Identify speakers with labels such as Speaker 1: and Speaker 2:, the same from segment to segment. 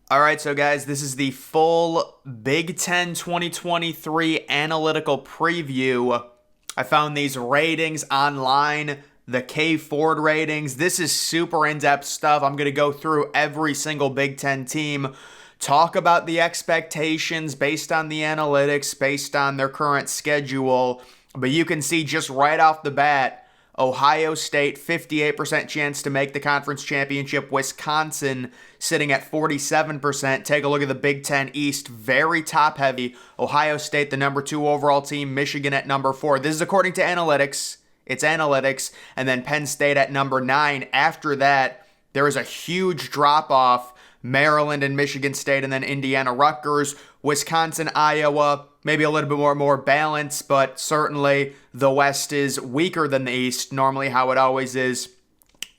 Speaker 1: All right, so guys, this is the full Big Ten 2023 analytical preview. I found these ratings online, the K Ford ratings. This is super in-depth stuff. I'm going to go through every single Big Ten team, talk about the expectations based on the analytics, based on their current schedule. But you can see just right off the bat, Ohio State, 58% chance to make the conference championship. Wisconsin sitting at 47%. Take a look at the Big Ten East, very top heavy. Ohio State, the number 2 overall team. Michigan at number 4. This is according to analytics. It's analytics. And then Penn State at number 9. After that, there is a huge drop-off. Maryland and Michigan State, and then Indiana, Rutgers, Wisconsin, Iowa, maybe a little bit more balance, but certainly the West is weaker than the East, normally how it always is.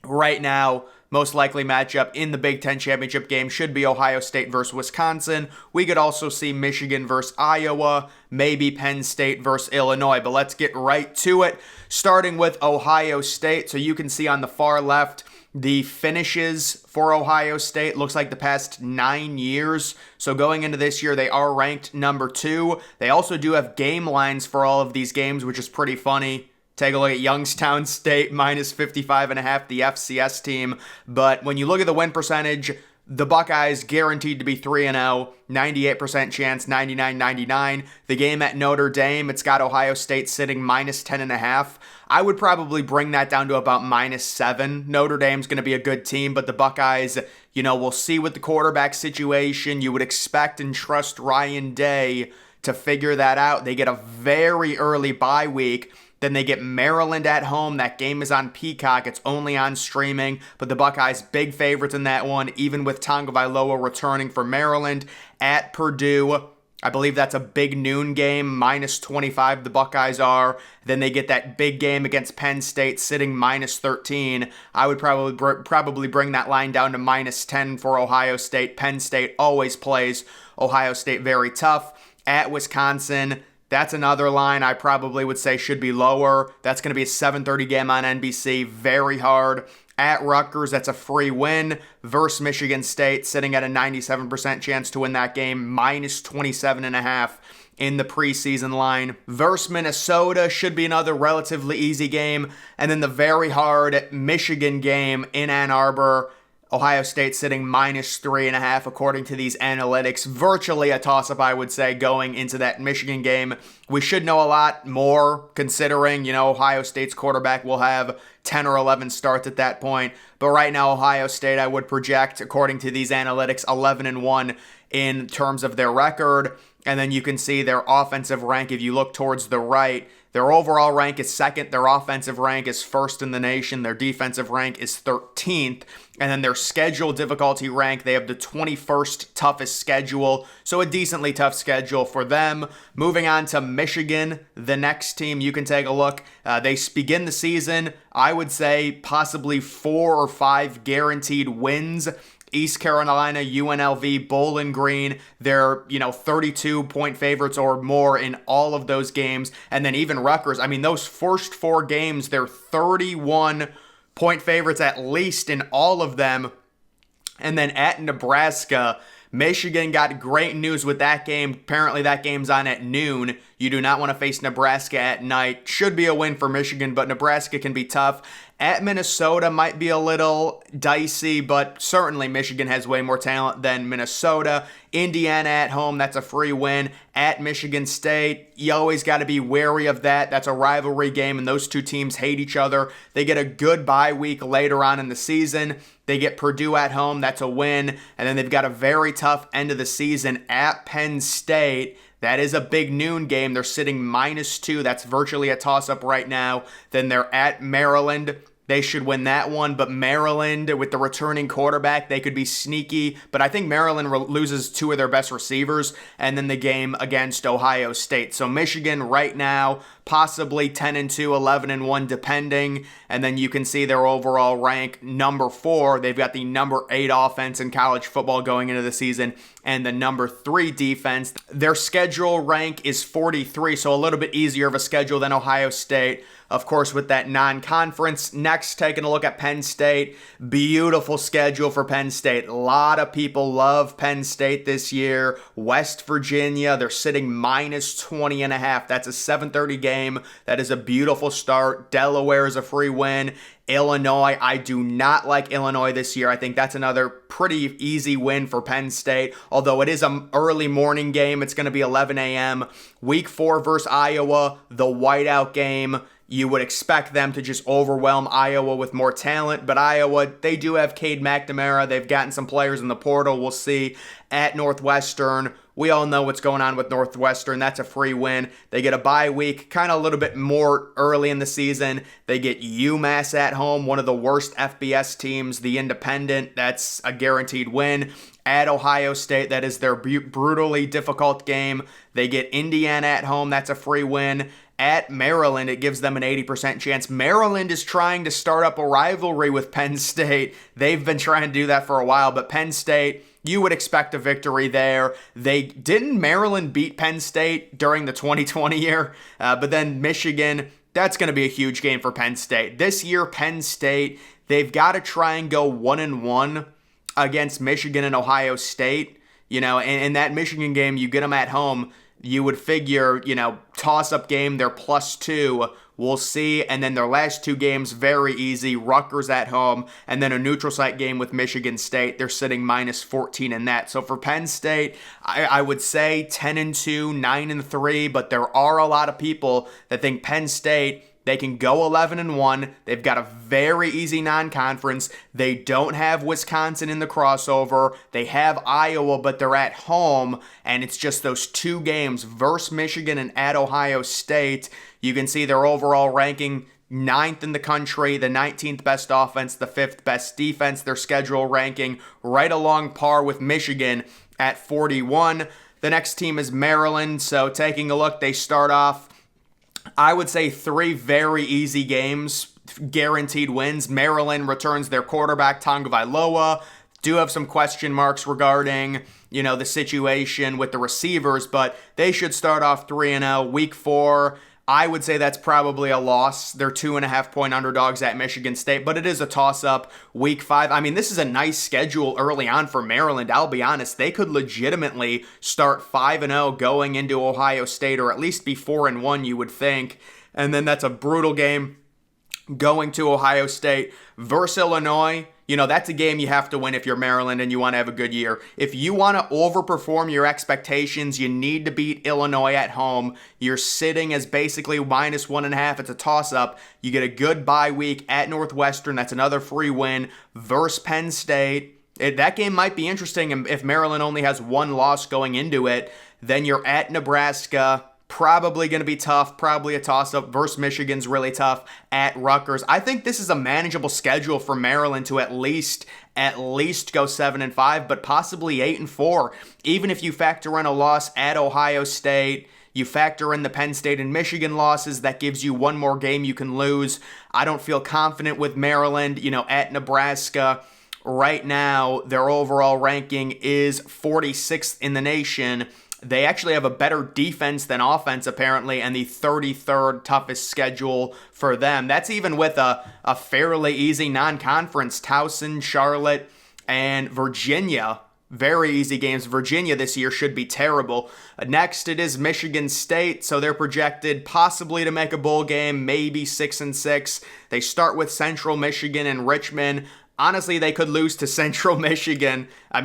Speaker 1: Right now, most likely matchup in the Big Ten championship game should be Ohio State versus Wisconsin. We could also see Michigan versus Iowa, maybe Penn State versus Illinois, but let's get right to it, starting with Ohio State. So you can see on the far left, the finishes for Ohio State looks like the past 9 years. So going into this year, they are ranked number 2. They also do have game lines for all of these games, which is pretty funny. Take a look at Youngstown State, minus 55.5, the FCS team. But when you look at the win percentage, the Buckeyes guaranteed to be 3-0, 98% chance, 99-99. The game at Notre Dame, it's got Ohio State sitting minus 10.5. I would probably bring that down to about minus 7. Notre Dame's going to be a good team, but the Buckeyes, we'll see with the quarterback situation. You would expect and trust Ryan Day to figure that out. They get a very early bye week. Then they get Maryland at home. That game is on Peacock. It's only on streaming. But the Buckeyes, big favorites in that one, even with Tagovailoa returning for Maryland. At Purdue, I believe that's a big noon game, minus 25 the Buckeyes are. Then they get that big game against Penn State sitting minus 13. I would probably bring that line down to minus 10 for Ohio State. Penn State always plays Ohio State very tough. At Wisconsin, that's another line I probably would say should be lower. That's going to be a 7:30 game on NBC. Very hard. At Rutgers, that's a free win. Versus Michigan State, sitting at a 97% chance to win that game. Minus 27.5 in the preseason line. Versus Minnesota should be another relatively easy game. And then the very hard Michigan game in Ann Arbor. Ohio State sitting minus 3.5 according to these analytics. Virtually a toss-up, I would say, going into that Michigan game. We should know a lot more considering, Ohio State's quarterback will have 10 or 11 starts at that point. But right now, Ohio State, I would project, according to these analytics, 11-1 in terms of their record. And then you can see their offensive rank if you look towards the right. Their overall rank is second. Their offensive rank is first in the nation. Their defensive rank is 13th. And then their schedule difficulty rank, they have the 21st toughest schedule. So a decently tough schedule for them. Moving on to Michigan, the next team you can take a look. They begin the season, I would say, possibly 4 or 5 guaranteed wins. East Carolina, UNLV, Bowling Green, they're, 32-point favorites or more in all of those games. And then even Rutgers, those first 4 games, they're 31-point favorites at least in all of them. And then at Nebraska, Michigan got great news with that game. Apparently that game's on at noon. You do not want to face Nebraska at night. Should be a win for Michigan, but Nebraska can be tough. At Minnesota might be a little dicey, but certainly Michigan has way more talent than Minnesota. Indiana at home, that's a free win. At Michigan State, you always got to be wary of that. That's a rivalry game, and those two teams hate each other. They get a good bye week later on in the season. They get Purdue at home, that's a win. And then they've got a very tough end of the season at Penn State. That is a big noon game. They're sitting minus 2. That's virtually a toss-up right now. Then they're at Maryland. They should win that one, but Maryland, with the returning quarterback, they could be sneaky. But I think Maryland loses 2 of their best receivers, and then the game against Ohio State. So Michigan right now, possibly 10-2, 11-1, depending. And then you can see their overall rank number 4. They've got the number 8 offense in college football going into the season and the number 3 defense. Their schedule rank is 43, so a little bit easier of a schedule than Ohio State, of course, with that non-conference. Next, taking a look at Penn State. Beautiful schedule for Penn State. A lot of people love Penn State this year. West Virginia, they're sitting minus 20.5. That's a 7:30 game. That is a beautiful start. Delaware is a free win. Illinois, I do not like Illinois this year. I think that's another pretty easy win for Penn State, although it is an early morning game. It's going to be 11 a.m. Week 4 versus Iowa, the whiteout game. You would expect them to just overwhelm Iowa with more talent, but Iowa, they do have Cade McNamara. They've gotten some players in the portal. We'll see. At Northwestern, we all know what's going on with Northwestern. That's a free win. They get a bye week, kind of a little bit more early in the season. They get UMass at home, one of the worst FBS teams, the Independent. That's a guaranteed win. At Ohio State, that is their brutally difficult game. They get Indiana at home. That's a free win. At Maryland, it gives them an 80% chance. Maryland is trying to start up a rivalry with Penn State. They've been trying to do that for a while, but Penn State, you would expect a victory there. Didn't Maryland beat Penn State during the 2020 year? But then Michigan, that's going to be a huge game for Penn State. This year, Penn State, they've got to try and go 1-1 against Michigan and Ohio State. You know, and in that Michigan game, you get them at home. You would figure, toss-up game, they're +2. We'll see. And then their last 2 games, very easy. Rutgers at home, and then a neutral site game with Michigan State. They're sitting -14 in that. So for Penn State, I would say 10-2, 9-3, but there are a lot of people that think Penn State, they can go 11-1. They've got a very easy non-conference. They don't have Wisconsin in the crossover. They have Iowa, but they're at home, and it's just those 2 games versus Michigan and at Ohio State. You can see their overall ranking 9th in the country, the 19th best offense, the 5th best defense. Their schedule ranking right along par with Michigan at 41. The next team is Maryland. So taking a look, they start off, I would say 3 very easy games, guaranteed wins. Maryland returns their quarterback, Tagovailoa. Do have some question marks regarding, the situation with the receivers, but they should start off 3-0. Week 4, I would say that's probably a loss. They're 2.5-point underdogs at Michigan State, but it is a toss-up. Week 5, this is a nice schedule early on for Maryland. I'll be honest, they could legitimately start 5-0 going into Ohio State, or at least be 4-1, you would think. And then that's a brutal game going to Ohio State versus Illinois. That's a game you have to win if you're Maryland and you want to have a good year. If you want to overperform your expectations, you need to beat Illinois at home. You're sitting as basically -1.5. It's a toss-up. You get a good bye week at Northwestern. That's another free win versus Penn State. That game might be interesting if Maryland only has 1 loss going into it. Then you're at Nebraska. Probably going to be tough, probably a toss-up versus Michigan's really tough at Rutgers. I think this is a manageable schedule for Maryland to at least go 7-5, but possibly 8-4. Even if you factor in a loss at Ohio State, you factor in the Penn State and Michigan losses, that gives you 1 more game you can lose. I don't feel confident with Maryland, at Nebraska. Right now, their overall ranking is 46th in the nation. They actually have a better defense than offense, apparently, and the 33rd toughest schedule for them. That's even with a fairly easy non-conference. Towson, Charlotte, and Virginia. Very easy games. Virginia this year should be terrible. Next, it is Michigan State, so they're projected possibly to make a bowl game, maybe 6-6. They start with Central Michigan and Richmond. Honestly, they could lose to Central Michigan. I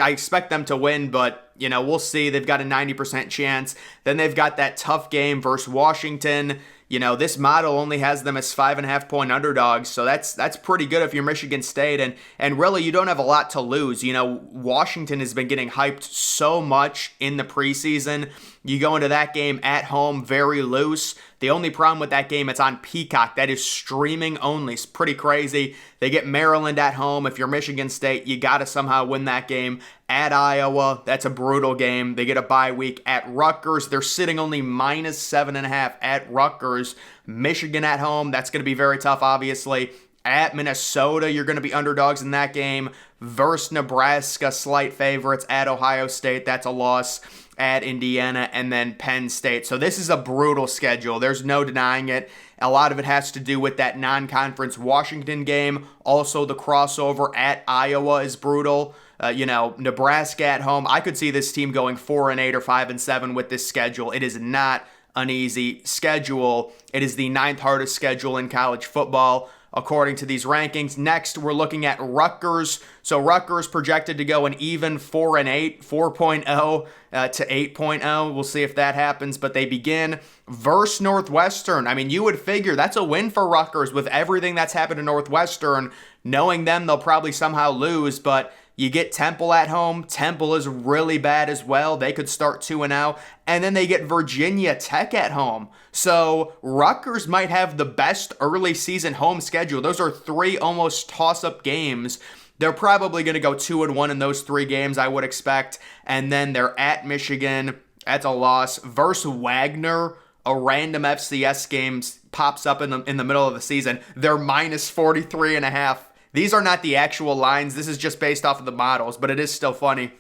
Speaker 1: expect them to win, but, we'll see. They've got a 90% chance. Then they've got that tough game versus Washington. This model only has them as 5.5-point underdogs, so that's pretty good if you're Michigan State, and really you don't have a lot to lose. Washington has been getting hyped so much in the preseason. You go into that game at home very loose. The only problem with that game, it's on Peacock. That is streaming only. It's pretty crazy. They get Maryland at home. If you're Michigan State, you got to somehow win that game. At Iowa, that's a brutal game. They get a bye week. At Rutgers, they're sitting only -7.5 at Rutgers. Michigan at home, that's going to be very tough, obviously. At Minnesota, you're going to be underdogs in that game. Versus Nebraska, slight favorites. At Ohio State, that's a loss. At Indiana, and then Penn State. So this is a brutal schedule. There's no denying it. A lot of it has to do with that non-conference Washington game. Also, the crossover at Iowa is brutal. Nebraska at home. I could see this team going 4-8 or 5-7 with this schedule. It is not an easy schedule. It is the 9th hardest schedule in college football, according to these rankings. Next, we're looking at Rutgers. So Rutgers projected to go an even 4-8, 4.0 to 8.0. We'll see if that happens, but they begin versus Northwestern. I mean, you would figure that's a win for Rutgers with everything that's happened to Northwestern. Knowing them, they'll probably somehow lose, but you get Temple at home. Temple is really bad as well. They could start 2-0. And then they get Virginia Tech at home. So Rutgers might have the best early season home schedule. Those are 3 almost toss-up games. They're probably going to go 2-1 in those 3 games, I would expect. And then they're at Michigan. That's a loss. Versus Wagner, a random FCS game pops up in the middle of the season. They're -43.5. These are not the actual lines. This is just based off of the models, but it is still funny.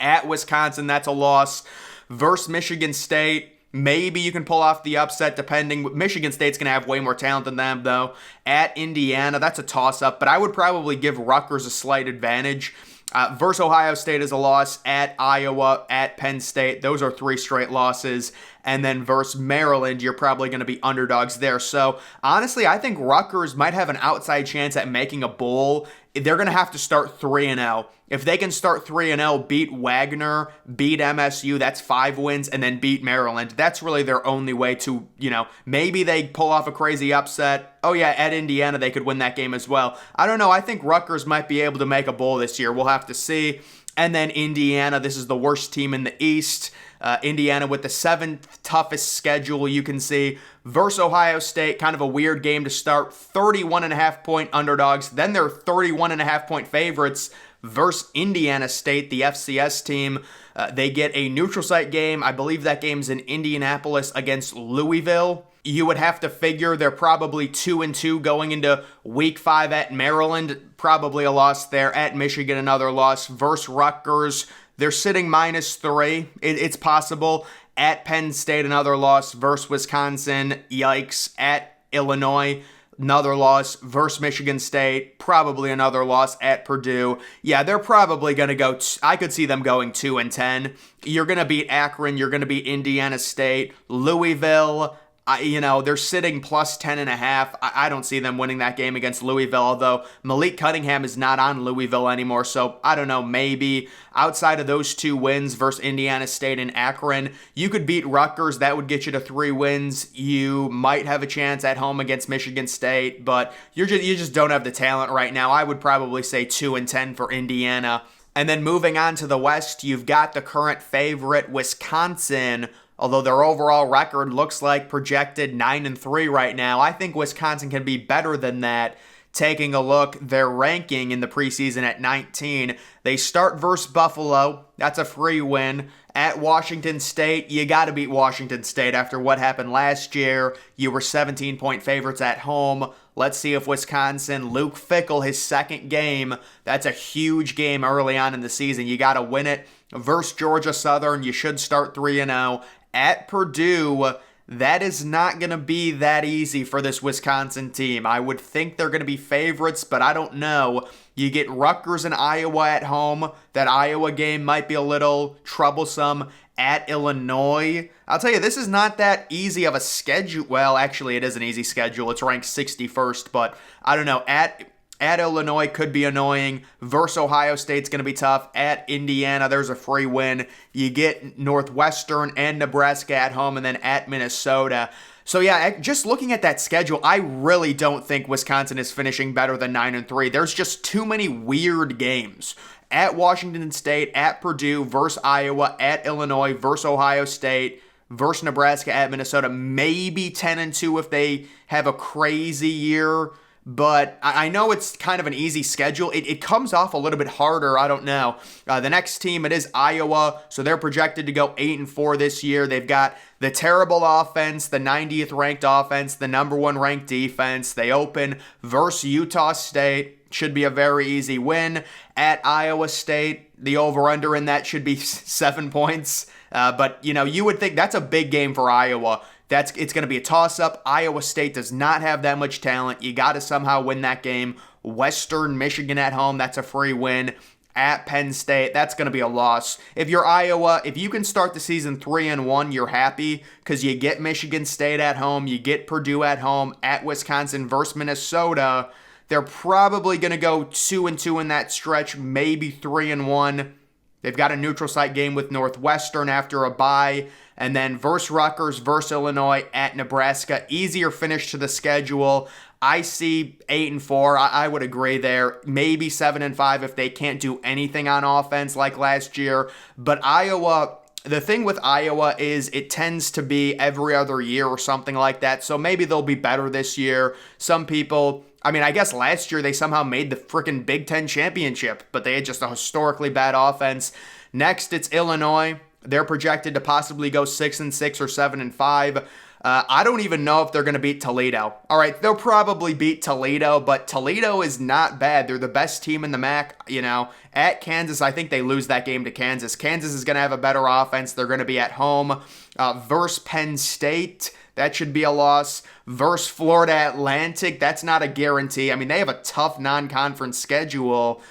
Speaker 1: At Wisconsin, that's a loss. Versus Michigan State, maybe you can pull off the upset depending. Michigan State's going to have way more talent than them, though. At Indiana, that's a toss-up, but I would probably give Rutgers a slight advantage. Versus Ohio State is a loss. At Iowa, at Penn State, those are 3 straight losses. And then versus Maryland, you're probably going to be underdogs there. So honestly, I think Rutgers might have an outside chance at making a bowl. They're going to have to start 3-0. If they can start 3-0, beat Wagner, beat MSU, that's 5 wins, and then beat Maryland. That's really their only way to, maybe they pull off a crazy upset. Oh yeah, at Indiana, they could win that game as well. I don't know. I think Rutgers might be able to make a bowl this year. We'll have to see. And then Indiana, this is the worst team in the East. Indiana with the 7th toughest schedule you can see. Versus Ohio State, kind of a weird game to start. 31.5 point underdogs. Then they're 31.5 point favorites. Versus Indiana State, the FCS team. They get a neutral site game. I believe that game's in Indianapolis against Louisville. You would have to figure they're probably 2-2 going into week 5 at Maryland. Probably a loss there. At Michigan, another loss. Versus Rutgers, they're sitting -3. It's possible. At Penn State, another loss. Versus Wisconsin, yikes. At Illinois, another loss. Versus Michigan State, probably another loss. At Purdue, yeah, they're probably going to go, I could see them going 2-10. You're going to beat Akron. You're going to beat Indiana State. Louisville, they're sitting +10.5. I don't see them winning that game against Louisville, although Malik Cunningham is not on Louisville anymore, so I don't know, maybe outside of those 2 wins versus Indiana State and Akron, you could beat Rutgers. That would get you to 3 wins. You might have a chance at home against Michigan State, but you just don't have the talent right now. I would probably say 2-10 for Indiana. And then moving on to the West, you've got the current favorite, Wisconsin. Although their overall record looks like projected 9-3 right now, I think Wisconsin can be better than that. Taking a look, their ranking in the preseason at 19. They start versus Buffalo. That's a free win. At Washington State, you got to beat Washington State after what happened last year. You were 17-point favorites at home. Let's see if Wisconsin, Luke Fickell, his 2nd game, that's a huge game early on in the season. You got to win it. Versus Georgia Southern, you should start 3-0. At Purdue, that is not going to be that easy for this Wisconsin team. I would think they're going to be favorites, but I don't know. You get Rutgers and Iowa at home. That Iowa game might be a little troublesome. At Illinois, I'll tell you, this is not that easy of a schedule. Well, actually, it is an easy schedule. It's ranked 61st, but I don't know. At Illinois could be annoying. Versus Ohio State's going to be tough. At Indiana, there's a free win. You get Northwestern and Nebraska at home, and then at Minnesota. So yeah, just looking at that schedule, I really don't think Wisconsin is finishing better than 9-3. There's just too many weird games. At Washington State, at Purdue, versus Iowa, at Illinois, versus Ohio State, versus Nebraska, at Minnesota. Maybe 10-2 if they have a crazy year. but I know it's kind of an easy schedule. It comes off a little bit harder. I don't know. The next team, it is Iowa, so they're projected to go 8-4 this year. They've got the terrible offense, the 90th ranked offense, the number 1 ranked defense. They open versus Utah State. Should be a very easy win. At Iowa State, the over-under in that should be 7 points. But, you would think that's a big game for Iowa. It's going to be a toss-up. Iowa State does not have that much talent. You got to somehow win that game. Western Michigan at home, that's a free win. At Penn State, that's going to be a loss. If you're Iowa, if you can start the season 3-1, you're happy because you get Michigan State at home, you get Purdue at home, at Wisconsin versus Minnesota. They're probably going to go 2-2 in that stretch, maybe 3-1. They've got a neutral site game with Northwestern after a bye, and then versus Rutgers, versus Illinois, at Nebraska. Easier finish to the schedule. I see 8-4. I would agree there. Maybe 7-5 if they can't do anything on offense like last year. But Iowa, the thing with Iowa is it tends to be every other year or something like that. So maybe they'll be better this year. Some people, I guess last year they somehow made the freaking Big Ten championship, but they had just a historically bad offense. Next, it's Illinois. They're projected to possibly go 6-6 or 7-5. I don't even know if they're going to beat Toledo. All right, they'll probably beat Toledo, but Toledo is not bad. They're the best team in the MAC, At Kansas, I think they lose that game to Kansas. Kansas is going to have a better offense. They're going to be at home. Versus Penn State, that should be a loss. Versus Florida Atlantic, that's not a guarantee. They have a tough non-conference schedule.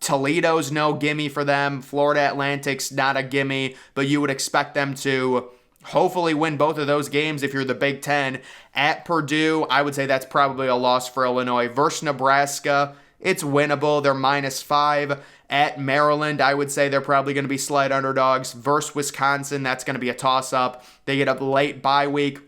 Speaker 1: Toledo's no gimme for them. Florida Atlantic's not a gimme, but you would expect them to hopefully win both of those games if you're the Big Ten. At Purdue, I would say that's probably a loss for Illinois. Versus Nebraska, it's winnable. They're -5. At Maryland, I would say they're probably going to be slight underdogs. Versus Wisconsin, that's going to be a toss-up. They get a late bye week.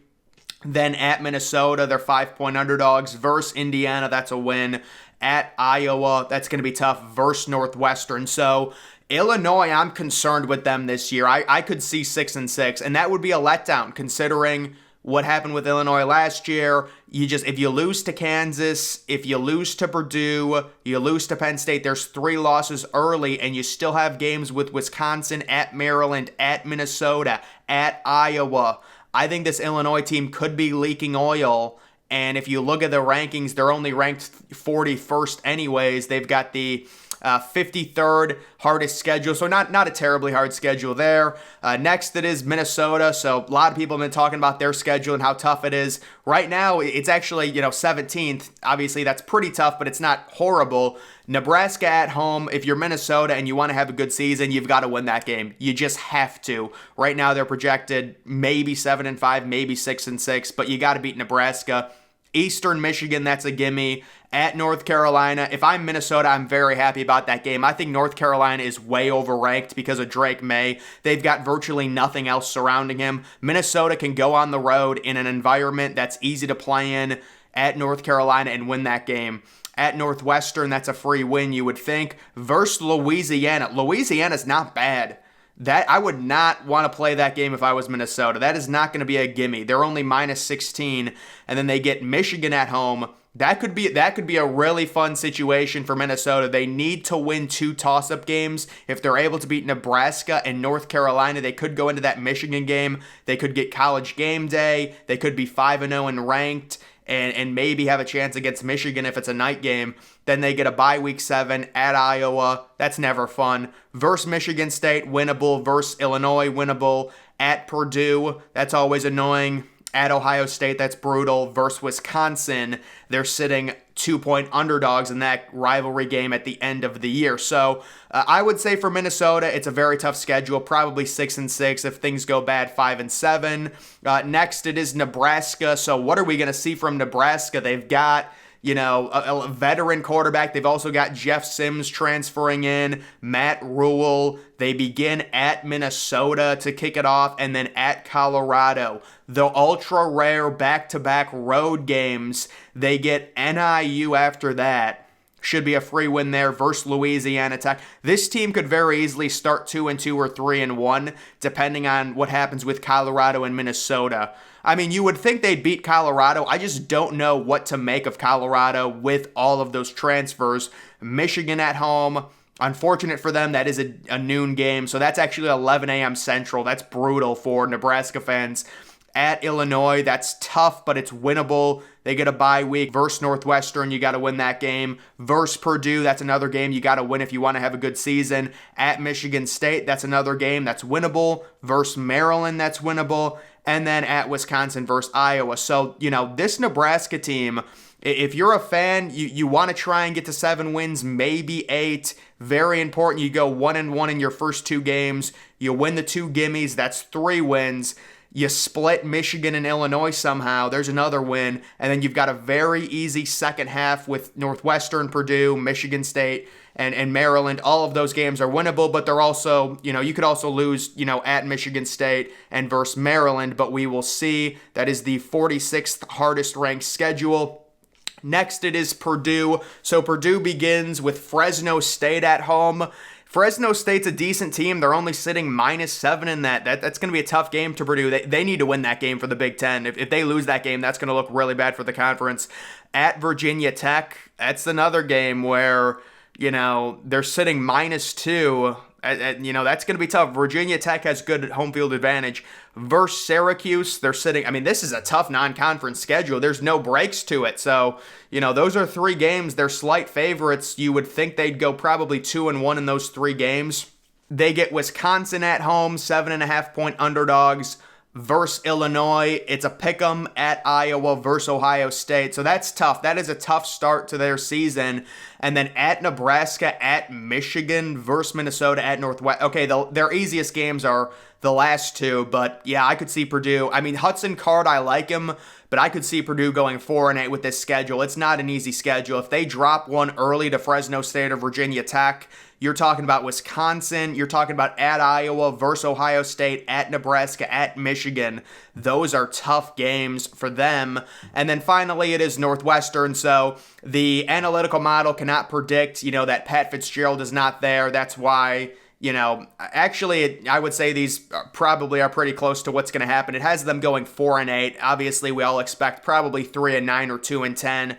Speaker 1: Then at Minnesota, they're 5-point underdogs. Versus Indiana, that's a win. At Iowa, that's going to be tough. Versus Northwestern. So Illinois, I'm concerned with them this year. I could see 6-6, and that would be a letdown considering what happened with Illinois last year. If you lose to Kansas, if you lose to Purdue, you lose to Penn State, there's 3 losses early, and you still have games with Wisconsin, at Maryland, at Minnesota, at Iowa. I think this Illinois team could be leaking oil. And if you look at the rankings, they're only ranked 41st anyways. They've got the 53rd hardest schedule, so not a terribly hard schedule there. Next, it is Minnesota, so a lot of people have been talking about their schedule and how tough it is. Right now, it's actually 17th. Obviously, that's pretty tough, but it's not horrible. Nebraska at home, if you're Minnesota and you want to have a good season, you've got to win that game. You just have to. Right now, they're projected maybe 7-5, maybe 6-6, but you got to beat Nebraska. Eastern Michigan, that's a gimme. At North Carolina, if I'm Minnesota, I'm very happy about that game. I think North Carolina is way overranked because of Drake May. They've got virtually nothing else surrounding him. Minnesota can go on the road in an environment that's easy to play in at North Carolina and win that game. At Northwestern, that's a free win, you would think. Versus Louisiana. Louisiana's not bad. That I would not want to play that game if I was Minnesota. That is not going to be a gimme. They're only -16, and then they get Michigan at home. That could be a really fun situation for Minnesota. They need to win 2 toss-up games. If they're able to beat Nebraska and North Carolina, they could go into that Michigan game. They could get College Game Day. They could be 5-0 and ranked, and maybe have a chance against Michigan if it's a night game. Then they get a bye week 7 at Iowa. That's never fun. Versus Michigan State, winnable. Versus Illinois, winnable. At Purdue, that's always annoying. At Ohio State, that's brutal. Versus Wisconsin, they're sitting 2-point underdogs in that rivalry game at the end of the year. So I would say for Minnesota, it's a very tough schedule. Probably 6-6. If things go bad, 5-7. Next, it is Nebraska. So what are we going to see from Nebraska? They've got a veteran quarterback. They've also got Jeff Sims transferring in, Matt Rule. They begin at Minnesota to kick it off, and then at Colorado. The ultra rare back-to-back road games. They get NIU after that. Should be a free win there versus Louisiana Tech. This team could very easily start 2-2 or 3-1, depending on what happens with Colorado and Minnesota. I mean, you would think they'd beat Colorado. I just don't know what to make of Colorado with all of those transfers. Michigan at home. Unfortunate for them, that is a noon game. So that's actually 11 a.m. Central. That's brutal for Nebraska fans. At Illinois, that's tough, but it's winnable. They get a bye week. Versus Northwestern, you got to win that game. Versus Purdue, that's another game you got to win if you want to have a good season. At Michigan State, that's another game that's winnable. Versus Maryland, that's winnable. And then at Wisconsin versus Iowa. So, this Nebraska team, if you're a fan, you want to try and get to 7 wins, maybe 8. Very important. You go 1-1 in your first 2 games. You win the 2 gimmies. That's 3 wins. You split Michigan and Illinois somehow. There's another win. And then you've got a very easy second half with Northwestern, Purdue, Michigan State, and Maryland. All of those games are winnable, but they're also, you could also lose, at Michigan State and versus Maryland, but we will see. That is the 46th hardest ranked schedule. Next, it is Purdue. So Purdue begins with Fresno State at home. Fresno State's a decent team. They're only sitting -7 in that. That's going to be a tough game to Purdue. They need to win that game for the Big Ten. If they lose that game, that's going to look really bad for the conference. At Virginia Tech, that's another game where, they're sitting -2. That's going to be tough. Virginia Tech has good home field advantage. Versus Syracuse, they're sitting, this is a tough non-conference schedule. There's no breaks to it. So, those are 3 games. They're slight favorites. You would think they'd go probably 2-1 in those 3 games. They get Wisconsin at home, 7.5-point underdogs. Versus Illinois, it's a pick'em. At Iowa versus Ohio State. So that's tough. That is a tough start to their season. And then at Nebraska, at Michigan versus Minnesota, at Northwest. Okay, their easiest games are the last 2, but yeah, I could see Purdue. Hudson Card, I like him, but I could see Purdue going 4-8 with this schedule. It's not an easy schedule. If they drop one early to Fresno State or Virginia Tech, you're talking about Wisconsin. You're talking about at Iowa versus Ohio State, at Nebraska, at Michigan. Those are tough games for them. And then finally, it is Northwestern. So the analytical model cannot predict, that Pat Fitzgerald is not there. That's why, actually, I would say these probably are pretty close to what's going to happen. It has them going 4-8. Obviously, we all expect probably 3-9 or 2-10.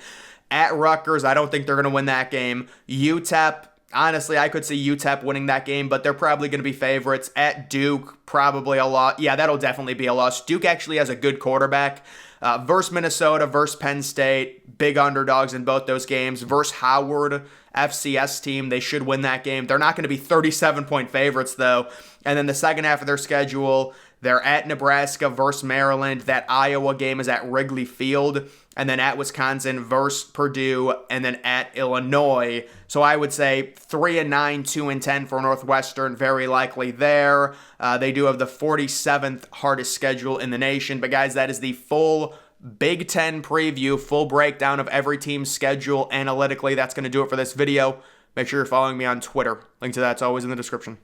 Speaker 1: At Rutgers, I don't think they're going to win that game. UTEP, honestly, I could see UTEP winning that game, but they're probably going to be favorites. At Duke, probably a loss. Yeah, that'll definitely be a loss. Duke actually has a good quarterback. Versus Minnesota, versus Penn State, big underdogs in both those games. Versus Howard, FCS team, they should win that game. They're not going to be 37-point favorites, though. And then the second half of their schedule, they're at Nebraska versus Maryland. That Iowa game is at Wrigley Field. And then at Wisconsin versus Purdue. And then at Illinois. So I would say 3-9, 2-10 for Northwestern. Very likely there. They do have the 47th hardest schedule in the nation. But guys, that is the full Big Ten preview. Full breakdown of every team's schedule analytically. That's going to do it for this video. Make sure you're following me on Twitter. Link to that's always in the description.